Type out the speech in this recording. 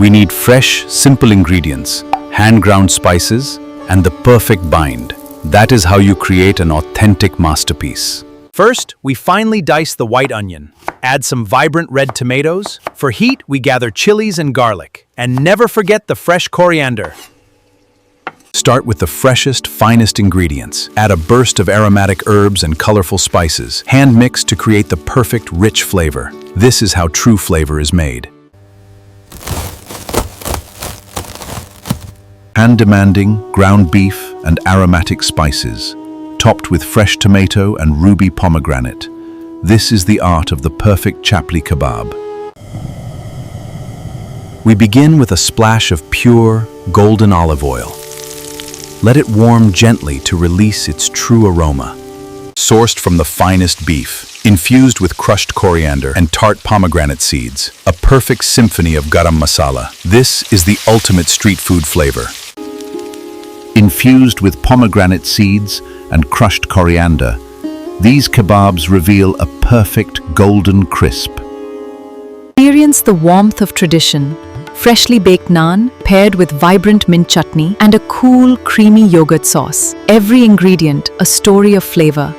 We need fresh, simple ingredients, hand-ground spices, and the perfect bind. That is how you create an authentic masterpiece. First, we finely dice the white onion. Add some vibrant red tomatoes. For heat, we gather chilies and garlic. And never forget the fresh coriander. Start with the freshest, finest ingredients. Add a burst of aromatic herbs and colorful spices, hand-mixed to create the perfect, rich flavor. This is how true flavor is made. Hand-demanding, ground beef and aromatic spices, topped with fresh tomato and ruby pomegranate. This is the art of the perfect chapli kebab. We begin with a splash of pure, golden olive oil. Let it warm gently to release its true aroma. Sourced from the finest beef, infused with crushed coriander and tart pomegranate seeds, a perfect symphony of garam masala. This is the ultimate street food flavor. Infused with pomegranate seeds and crushed coriander, these kebabs reveal a perfect golden crisp. Experience the warmth of tradition. Freshly baked naan paired with vibrant mint chutney and a cool, creamy yogurt sauce. Every ingredient a story of flavor.